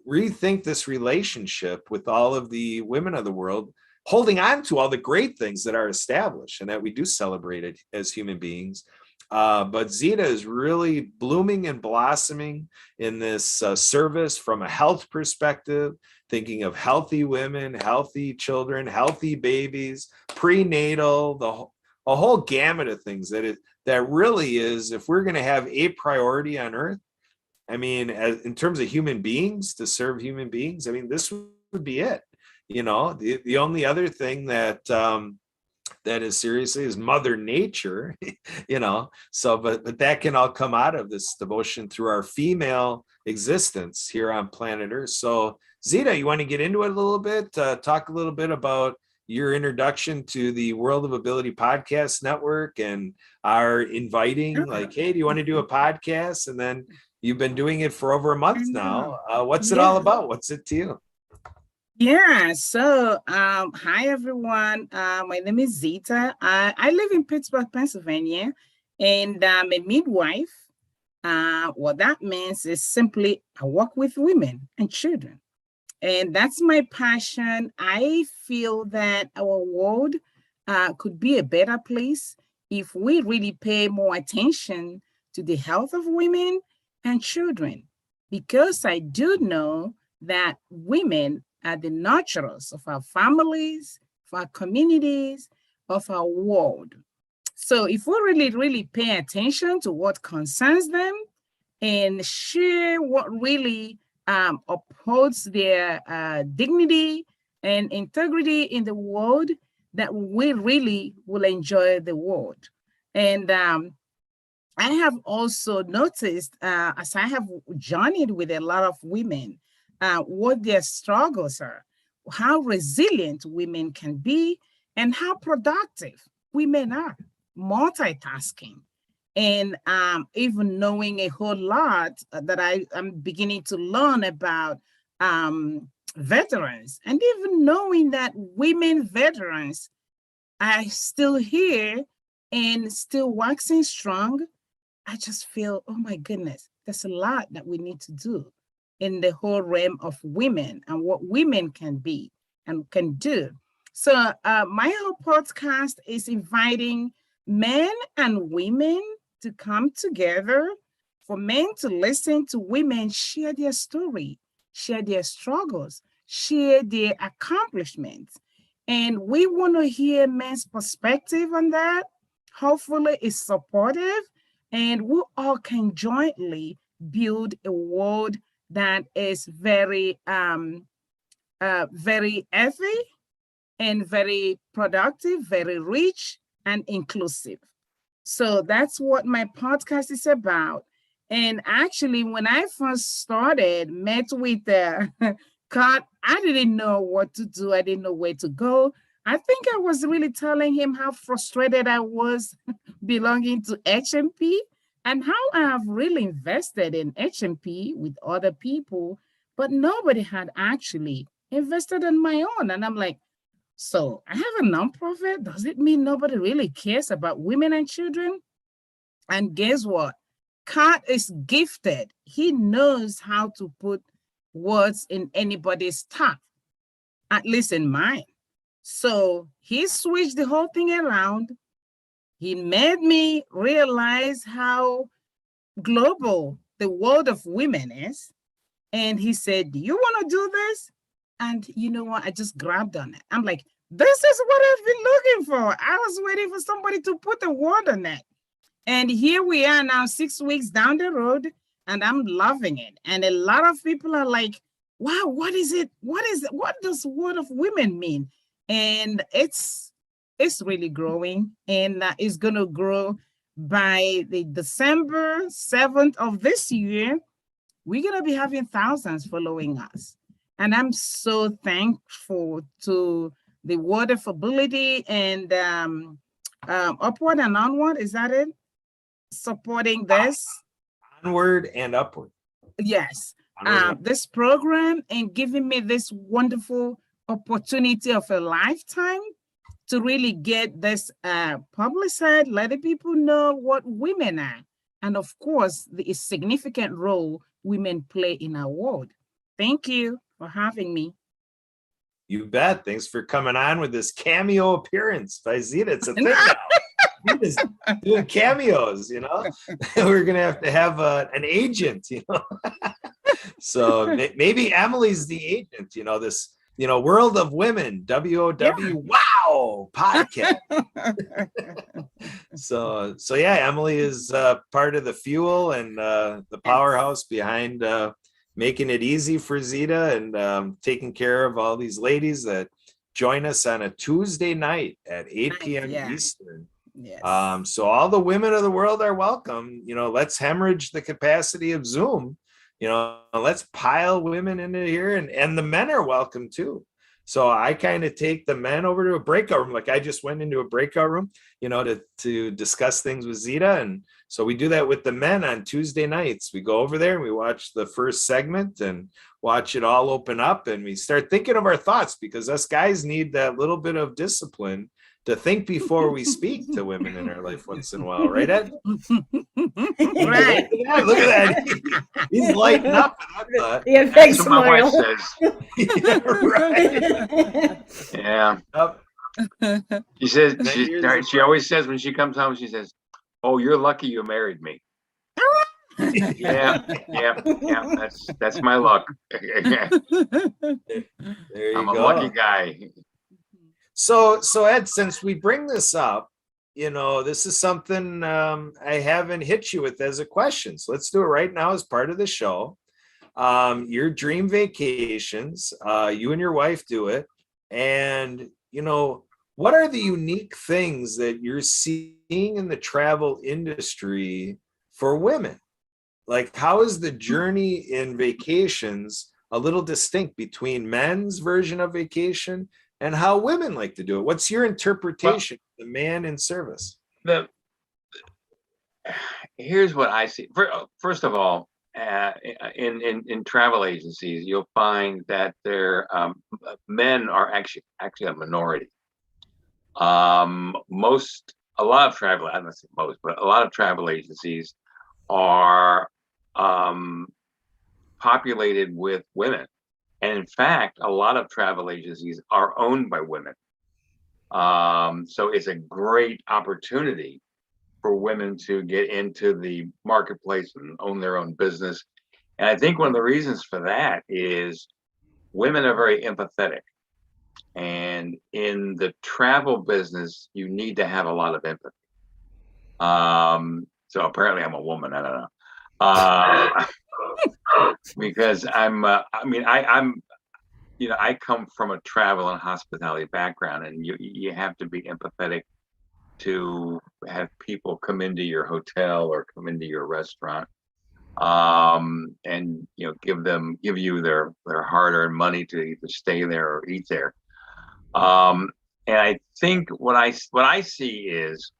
rethink this relationship with all of the women of the world, holding on to all the great things that are established and that we do celebrate it as human beings. But Zita is really blooming and blossoming in this service from a health perspective, thinking of healthy women, healthy children, healthy babies, prenatal, a whole gamut of things that really is, if we're going to have a priority on Earth, I mean, in terms of human beings, to serve human beings, I mean, this would be it. You know, the only other thing that is seriously is Mother Nature, you know. So, but that can all come out of this devotion through our female existence here on planet Earth. So, Zita, you want to get into it a little bit? Talk a little bit about your introduction to the World of Ability Podcast Network and our inviting, like, hey, do you want to do a podcast? And then you've been doing it for over a month now. What's it all about? What's it to you? Yeah, so hi everyone. My name is Zita. I live in Pittsburgh, Pennsylvania, and I'm a midwife. What that means is simply I work with women and children, and that's my passion. I feel that our world could be a better place if we really pay more attention to the health of women and children, because I do know that women are the nurturers of our families, of our communities, of our world. So if we really, really pay attention to what concerns them and share what really upholds their dignity and integrity in the world, that we really will enjoy the world. And I have also noticed, as I have journeyed with a lot of women, what their struggles are, how resilient women can be, and how productive women are, multitasking. And even knowing a whole lot that I'm beginning to learn about veterans, and even knowing that women veterans are still here and still waxing strong. I just feel, oh my goodness, there's a lot that we need to do in the whole realm of women and what women can be and can do. So my whole podcast is inviting men and women to come together, for men to listen to women share their story, share their struggles, share their accomplishments. And we want to hear men's perspective on that. Hopefully, it's supportive, and we all can jointly build a world that is very healthy and very productive, very rich and inclusive. So that's what my podcast is about. And actually, when I first started, met with Kat, I didn't know what to do. I didn't know where to go. I think I was really telling him how frustrated I was belonging to HMP and how I have really invested in HMP with other people, but nobody had actually invested in my own. And I'm like, so I have a nonprofit. Does it mean nobody really cares about women and children? And guess what? Kat is gifted. He knows how to put words in anybody's tongue, at least in mine. So he switched the whole thing around. He made me realize how global the world of women is. And he said, do you want to do this? And you know what? I just grabbed on it. I'm like, this is what I've been looking for. I was waiting for somebody to put a word on it. And here we are now, 6 weeks down the road, and I'm loving it. And a lot of people are like, wow, what is it? What is it? What does Word of Women mean? And it's really growing, and it's going to grow by the December 7th of this year. We're going to be having thousands following us. And I'm so thankful to the Word of Ability and Upward and Onward. Is that it? Supporting this. Onward and upward. Yes. Onward. This program and giving me this wonderful opportunity of a lifetime to really get this publicized, letting people know what women are. And of course, the significant role women play in our world. Thank you for having me. You bet. Thanks for coming on with this cameo appearance by Zita. It's a thing now. Zita's doing cameos, you know. We're gonna have an agent, you know. So maybe Emily's the agent, you know. This, you know, World of Women, WOW, yeah. Wow, podcast. So yeah, Emily is part of the fuel and the powerhouse behind making it easy for Zita and taking care of all these ladies that join us on a Tuesday night at 8 p.m. Yeah. Eastern. Yes. So all the women of the world are welcome. You know, let's hemorrhage the capacity of Zoom. You know, let's pile women into here, and the men are welcome too. So I kind of take the men over to a breakout room. Like I just went into a breakout room, to discuss things with Zita. And so we do that with the men on Tuesday nights. We go over there and we watch the first segment and watch it all open up. And we start thinking of our thoughts, because us guys need that little bit of discipline to think before we speak to women in our life once in a while. Right, Ed? Right. Look at that. He's lighting up. Yeah, big That's what my wife smile. says. Yeah, right. Yeah. Yep. She always says when she comes home, she says, "Oh, you're lucky you married me." Yeah. That's my luck. There you I'm a go. lucky guy. So Ed, since we bring this up, this is something I haven't hit you with as a question. So let's do it right now as part of the show. Your dream vacations, you and your wife do it. And, what are the unique things that you're seeing in the travel industry for women? Like, how is the journey in vacations a little distinct between men's version of vacation and how women like to do it? What's your interpretation of the man in service? Here's what I see. First of all, in travel agencies, you'll find that men are actually a minority. A lot of travel, I'm not saying most, but a lot of travel agencies are populated with women. And in fact, a lot of travel agencies are owned by women. So it's a great opportunity for women to get into the marketplace and own their own business. And I think one of the reasons for that is women are very empathetic. And in the travel business, you need to have a lot of empathy. So apparently I'm a woman, I don't know. Because I come from a travel and hospitality background, and you have to be empathetic to have people come into your hotel or come into your restaurant, and give you their hard-earned money to either stay there or eat there. And I think what I see is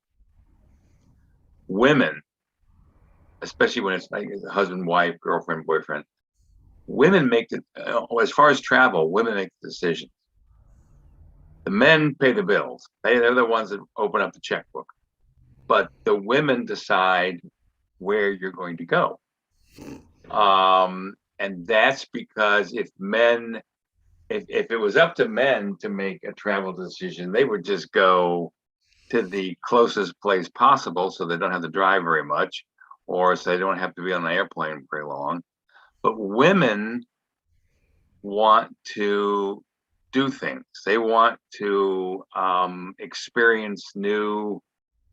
women, especially when it's like husband, wife, girlfriend, boyfriend, women make as far as travel, women make the decisions. The men pay the bills. They're the ones that open up the checkbook. But the women decide where you're going to go. And that's because if it was up to men to make a travel decision, they would just go to the closest place possible so they don't have to drive very much, or so they don't have to be on an airplane very long. But women want to do things. They want to experience new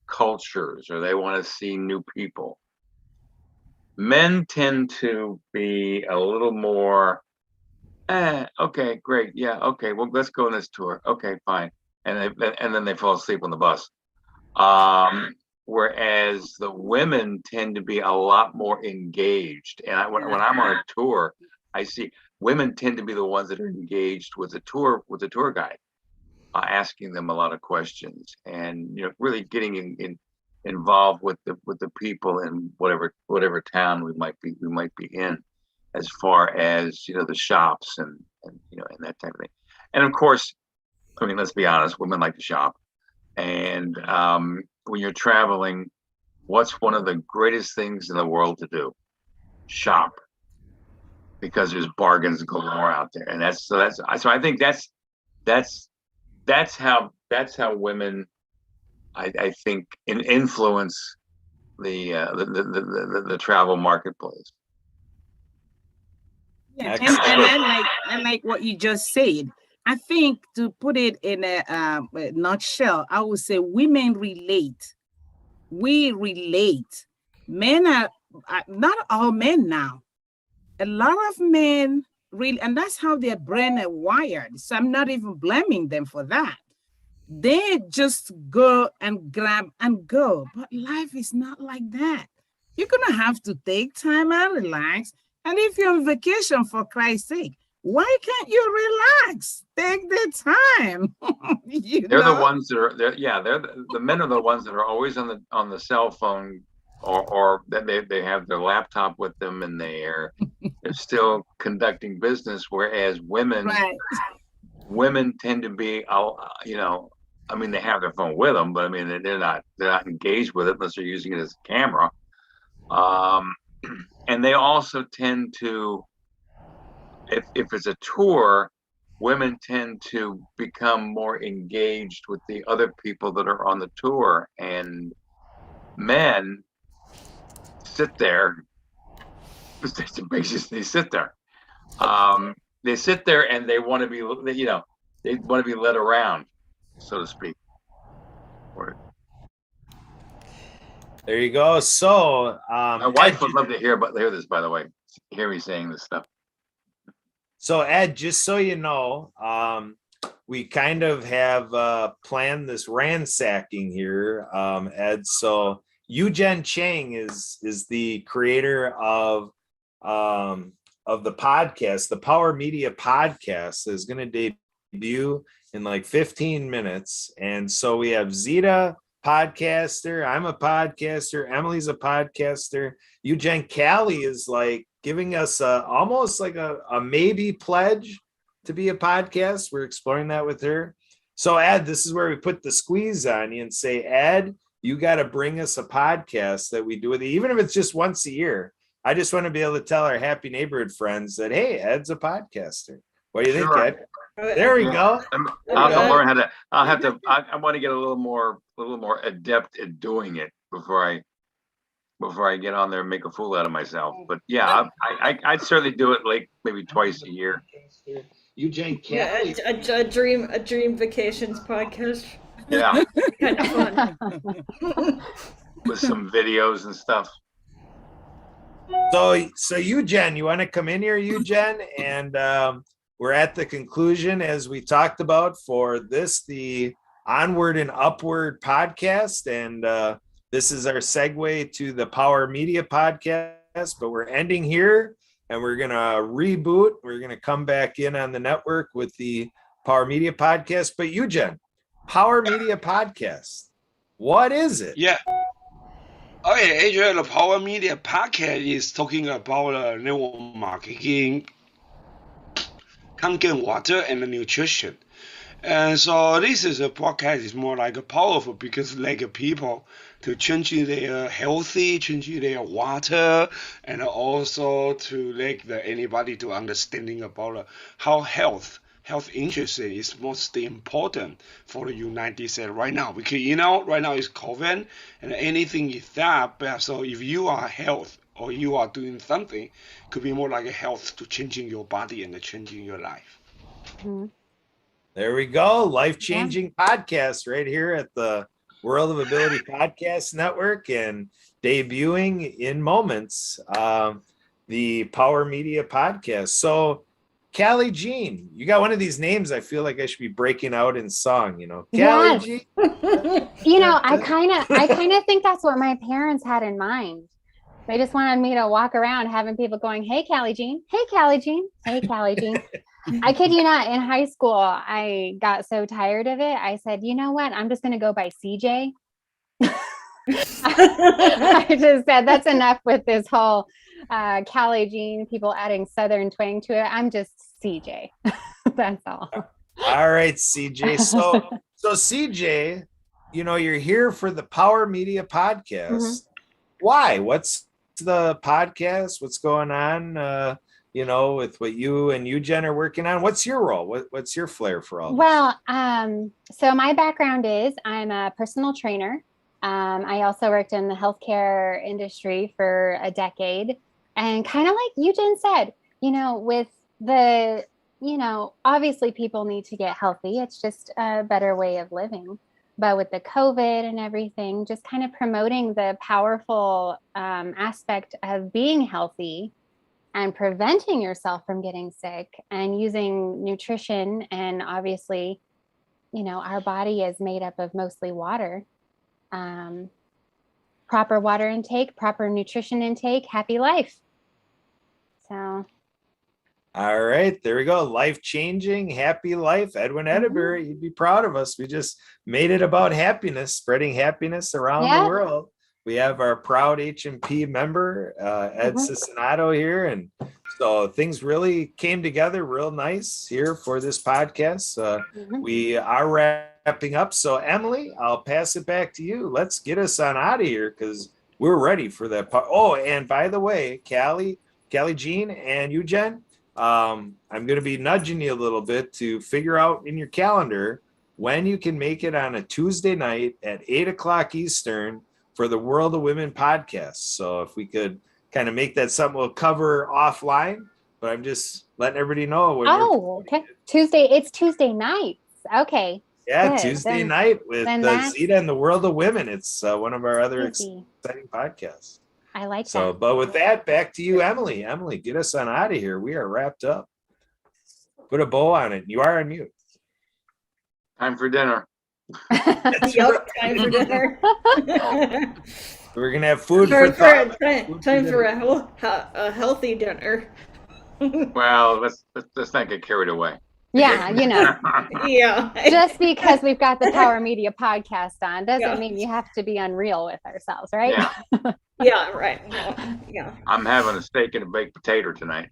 cultures, or they want to see new people. Men tend to be a little more, okay, great, yeah, okay, well, let's go on this tour. Okay, fine. And then they fall asleep on the bus. Whereas the women tend to be a lot more engaged. And when I'm on a tour, I see women tend to be the ones that are engaged with the tour guide, asking them a lot of questions, and really getting involved with the people in whatever town we might be in, as far as the shops and that type of thing. And of course, I mean, let's be honest, women like to shop. And when you're traveling, what's one of the greatest things in the world to do? Shop, because there's bargains galore out there. And so I think that's how women, I think, influence the travel marketplace. Yeah, and I like what you just said. I think, to put it in a nutshell, I would say women relate. We relate. Men are not all men now. A lot of men really, and that's how their brain are wired. So I'm not even blaming them for that. They just go and grab and go. But life is not like that. You're going to have to take time and relax. And if you're on vacation, for Christ's sake, Why can't you relax? Take the time. They're the ones that are, they're the men are the ones that are always on the cell phone, or that they have their laptop with them, and they're still conducting business. Whereas Right. women tend to be, I mean, they have their phone with them, but I mean, they're not engaged with it unless they're using it as a camera. And they also tend to, if it's a tour, women tend to become more engaged with the other people that are on the tour, and men sit there. They sit there. They sit there and they want to be, they want to be led around, so to speak. There you go. So my wife would love to hear this, by the way. Hear me saying this stuff. So Ed, just so you know, we kind of have planned this ransacking here, Ed. So Eugen Chang is the creator of the podcast, the Power Media podcast, is going to debut in like 15 minutes. And so we have Zeta, podcaster, I'm a podcaster, Emily's a podcaster, Eugen Callie is like giving us almost like a maybe pledge to be a podcast. We're exploring that with her. So Ed, this is where we put the squeeze on you and say, Ed, you got to bring us a podcast that we do with you, even if it's just once a year. I just want to be able to tell our happy neighborhood friends that, hey, Ed's a podcaster. What do you think, Ed? There we go. I'll learn how to. I want to get a little more adept at doing it before I get on there and make a fool out of myself. But yeah, I'd certainly do it like maybe twice a year. Eugen Yeah, a dream vacations podcast. Yeah, Kind of fun. with some videos and stuff. So Eugen, you want to come in here, Eugen? And we're at the conclusion, as we talked about, for the Onward and Upward podcast. And this is our segue to the Power Media podcast, but we're ending here and we're going to reboot. We're going to come back in on the network with the Power Media podcast. But Eugen, Power Media podcast, what is it? Yeah. Okay, Adrian, the Power Media podcast is talking about network marketing, content, water, and nutrition. And so this is a podcast is more like a powerful because like people to change their healthy, change their water, and also to like anybody to understanding about how health interest is most important for the United States right now, because right now is COVID and anything is that. But so if you are health or you are doing something, could be more like a health to changing your body and changing your life. Mhm. There we go. Life-changing podcast right here at the World of Ability Podcast Network, and debuting in moments, the Power Media podcast. So Callie Jean, you got one of these names I feel like I should be breaking out in song, Callie Yes. Jean. I kind of think that's what my parents had in mind. They just wanted me to walk around having people going, "Hey, Callie Jean. Hey, Callie Jean. Hey, Callie Jean." I kid you not, in high school, I got so tired of it. I said, you know what? I'm just going to go by CJ. I just said, that's enough with this whole Callie Jean, people adding Southern twang to it. I'm just CJ. That's all. All right, CJ. So CJ, you're here for the Power Media podcast. Mhm. Why? What's the podcast? What's going on? With what you and Eugen are working on. What's your role? What's your flair for all this? Well, so my background is I'm a personal trainer. I also worked in the healthcare industry for a decade. And kind of like Eugen said, with the, obviously people need to get healthy. It's just a better way of living. But with the COVID and everything, just kind of promoting the powerful aspect of being healthy and preventing yourself from getting sick and using nutrition. And obviously, our body is made up of mostly water. Proper water intake, proper nutrition intake, happy life. So All right, there we go. Life-changing, happy life. Edwin Edinburgh, you'd be proud of us. We just made it about happiness, spreading happiness around the Yeah. world. We have our proud H&P member, Ed Cicinato here. And so things really came together real nice here for this podcast. We are wrapping up. So Emily, I'll pass it back to you. Let's get us on out of here because we're ready for that. Oh, and by the way, Callie Jean and you, Jen, I'm going to be nudging you a little bit to figure out in your calendar when you can make it on a Tuesday night at 8 o'clock Eastern for the World of Women podcast. So if we could kind of make that something we'll cover offline, but I'm just letting everybody know. Okay. It's Tuesday nights. Okay. Yeah, Good. Tuesday night with Zita and the World of Women. It's one of our other exciting podcasts. I like so, that. But with that, back to you, Emily. Emily, get us on out of here. We are wrapped up. Put a bow on it. You are on mute. Time for dinner. Yep, time for dinner. We're gonna have food time for a healthy dinner. Well, let's not get carried away. Yeah, Yeah. Just because we've got the Power Media podcast on doesn't mean you have to be unreal with ourselves, right? Yeah. Yeah, right. Yeah. I'm having a steak and a baked potato tonight.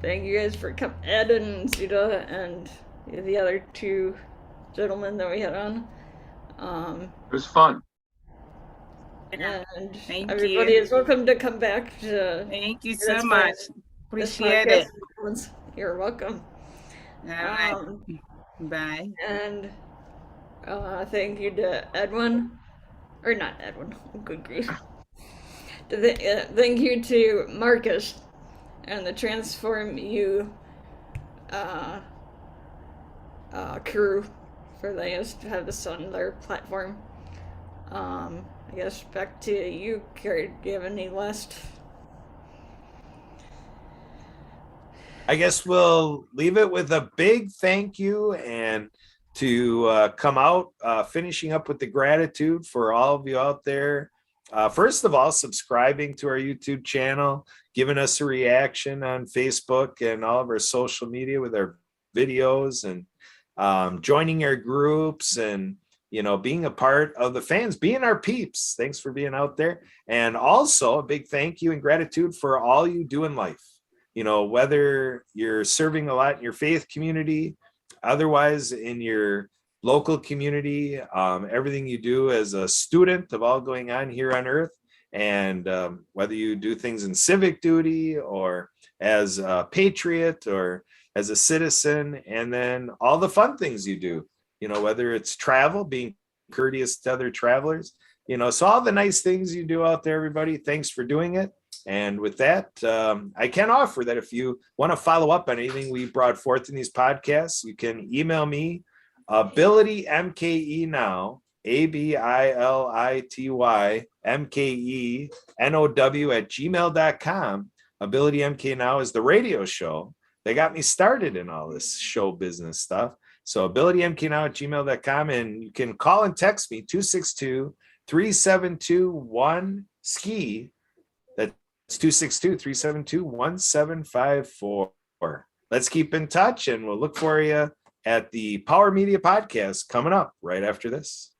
Thank you guys for coming, Ed and Zita and the other two gentlemen that we had on. It was fun. And Thank everybody you. is welcome to come back to. Thank you so much. Appreciate it. You're welcome. All right. Bye. And thank you to Edwin, or not Edwin. Good grief. Thank you to Marcus and the Transform You crew for letting us have this on their platform. I guess back to you, Carrie. Do you have any last? I guess we'll leave it with a big thank you and to come out, finishing up with the gratitude for all of you out there. First of all, subscribing to our YouTube channel, giving us a reaction on Facebook and all of our social media with our videos, and joining our groups, and being a part of the fans, being our peeps. Thanks for being out there. And also a big thank you and gratitude for all you do in life. Whether you're serving a lot in your faith community, otherwise in your local community, everything you do as a student of all going on here on earth, and whether you do things in civic duty or as a patriot or as a citizen, and then all the fun things you do, whether it's travel, being courteous to other travelers, so all the nice things you do out there, everybody, thanks for doing it. And with that, I can offer that if you want to follow up on anything we brought forth in these podcasts, you can email me, abilitymke now, ABILITYMKENOW@gmail.com. Ability MK Now is the radio show. They got me started in all this show business stuff. So abilitymknow@gmail.com, and you can call and text me 262-372-1-SKI. That's 262-372-1754. Let's keep in touch, and we'll look for you at the Power Media podcast coming up right after this.